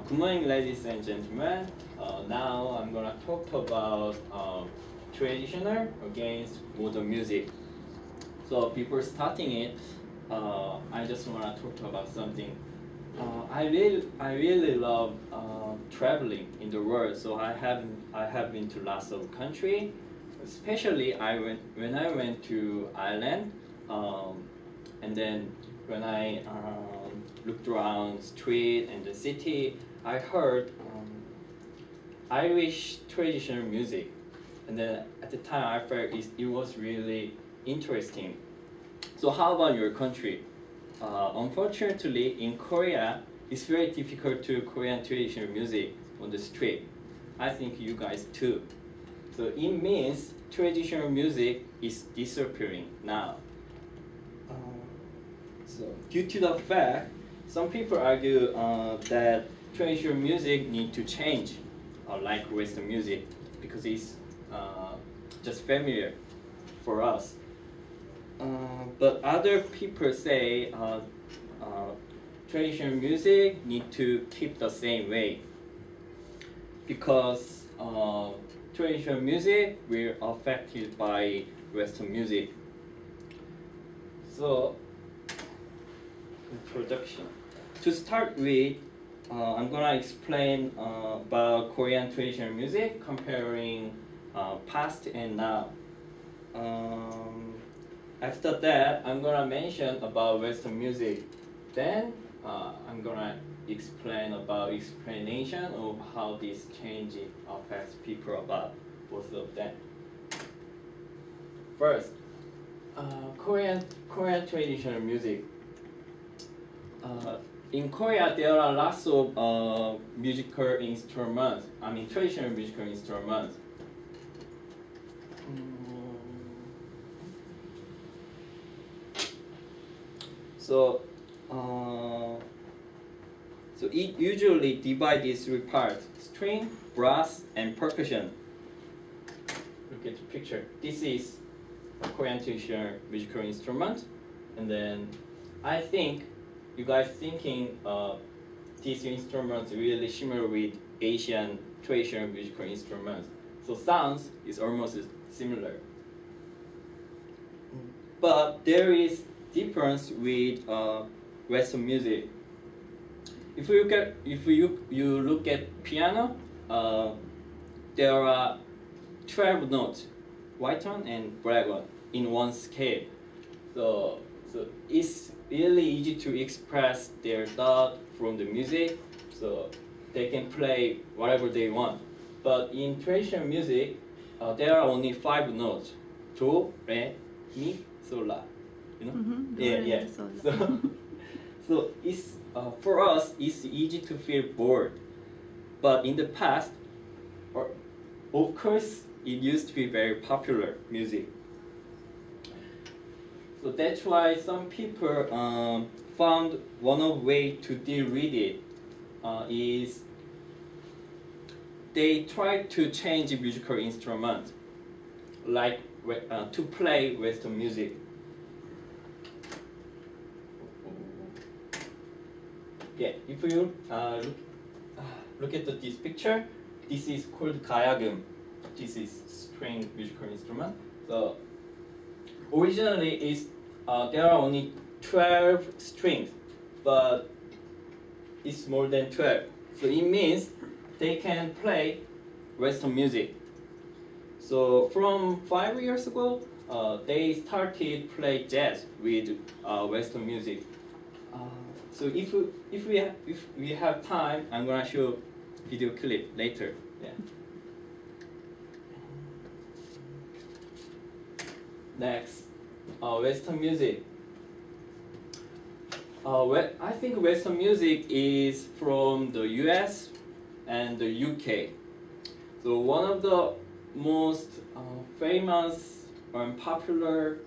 Good morning, ladies and gentlemen. Now I'm gonna talk about traditional against modern music. So before starting it, I just wanna talk about something. I really love traveling in the world. So I have been to lots of country. Especially when I went to Ireland, and then when I looked around street and the city, I heard Irish traditional music, and then at the time I felt it was really interesting. So how about your country? Unfortunately, in Korea, it's very difficult to Korean traditional music on the street. I think you guys too. So it means traditional music is disappearing now. So due to the fact, some people argue that traditional music need to change, like Western music, because it's just familiar for us. But other people say traditional music need to keep the same way, because traditional music will affected by Western music. So introduction. To start with, I'm gonna explain about Korean traditional music comparing past and now. After that, I'm gonna mention about Western music. Then I'm gonna explain about explanation of how this change affects people about both of them. First, Korean traditional music. In Korea, there are lots of musical instruments. I mean, traditional musical instruments. So, so it usually divides these three parts: string, brass, and percussion. Look at the picture. This is a Korean traditional musical instrument, and then I think you guys thinking these instruments really similar with Asian traditional musical instruments. So sounds is almost similar. But there is difference with Western music. If you look at piano, there are 12 notes, white tone and black one in one scale. So it's really easy to express their thought from the music, so they can play whatever they want. But in traditional music, there are only 5 notes: do, re, mi, sol, la. You know? Mm-hmm. Yeah. So it's for us, it's easy to feel bored. But in the past, or of course, it used to be very popular music. So that's why some people found one of way to deal with it is they try to change the musical instrument, like to play Western music. Yeah, if you look at this picture, this is called gayagum. This is string musical instrument. So originally, there are only 12 strings, but it's more than 12. So it means they can play Western music. So from 5 years ago, they started play jazz with Western music. So if we have time, I'm gonna show video clip later. Yeah. Next, Western music. I think Western music is from the US and the UK. So one of the most famous and popular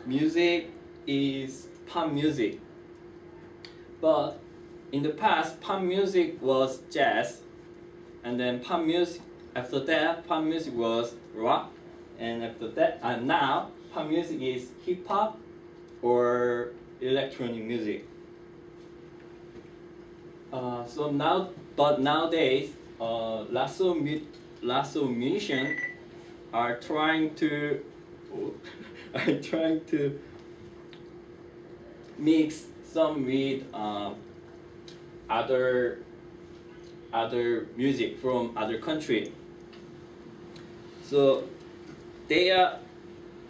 music is pop music. But in the past, pop music was jazz, and then pop music, after that, pop music was rock, and after that, and now pop music is hip hop or electronic music. But nowadays, lots of musicians are trying to mix some with other music from other country. So they are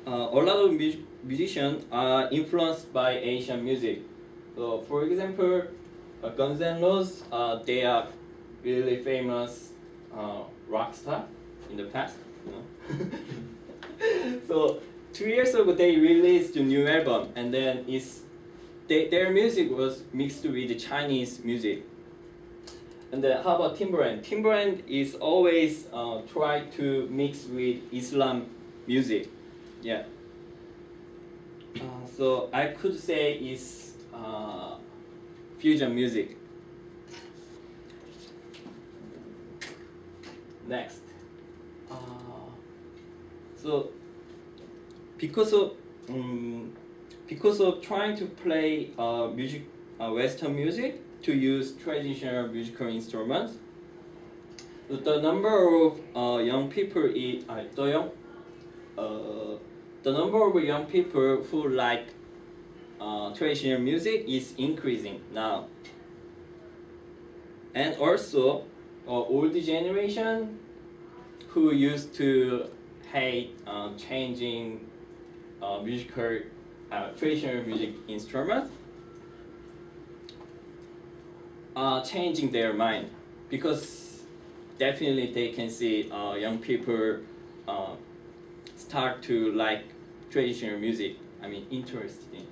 a lot of musicians are influenced by Asian music. So for example, Guns N' Roses, they are really famous rock star in the past. You know? So 2 years ago they released a new album, and then their music was mixed with the Chinese music. And then how about Timbaland? Timbaland is always try to mix with Islam music. Yeah. So I could say it's fusion music. Next. So because of trying to play Western music to use traditional musical instruments, the number of young people the number of young people who like traditional music is increasing now. And also, old generation who used to hate changing traditional music instruments are changing their mind, because definitely they can see young people start to like traditional music. I mean, interested in.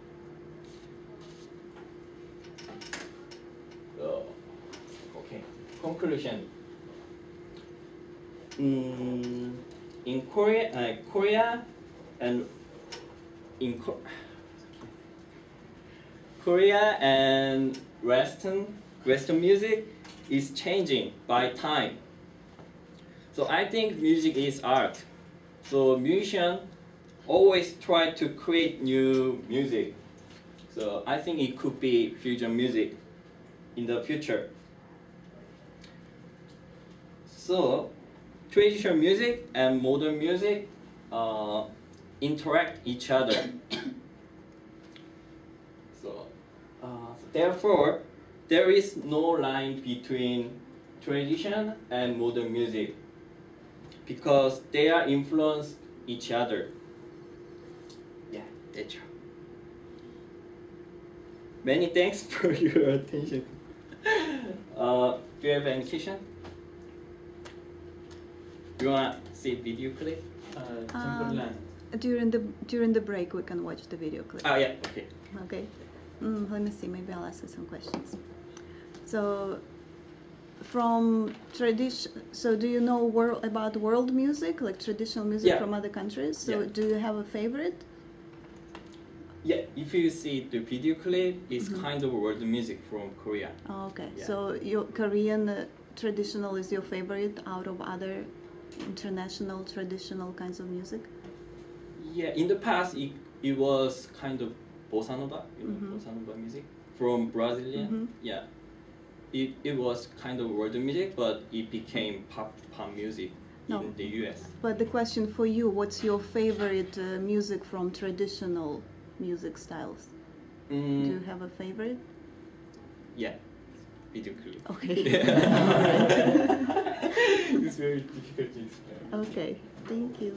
Okay, conclusion. In Korea and Korea and Western music is changing by time. So I think music is art. So musicians always try to create new music. So I think it could be fusion music in the future. So traditional music and modern music interact each other. So therefore, there is no line between tradition and modern music, because they are influence each other. Yeah, that's all. Many thanks for your attention. Do you have any question? Do you wanna see video clip? Timbaland. During the break, we can watch the video clip. Oh yeah, okay. Okay. Let me see. Maybe I'll ask you some questions. So, from tradition. So, do you know about world music, like traditional music from other countries? So, do you have a favorite? Yeah, if you see the video clip, it's kind of world music from Korea. Oh, okay. Yeah. So, your Korean traditional is your favorite out of other international traditional kinds of music? Yeah, in the past it was kind of bossa nova, bossa nova music from Brazilian. Yeah, it was kind of world music, but it became pop music in the US. But the question for you, what's your favorite music from traditional music styles? Do you have a favorite? Yeah, video clip. Okay. It's very difficult to explain. Okay, thank you.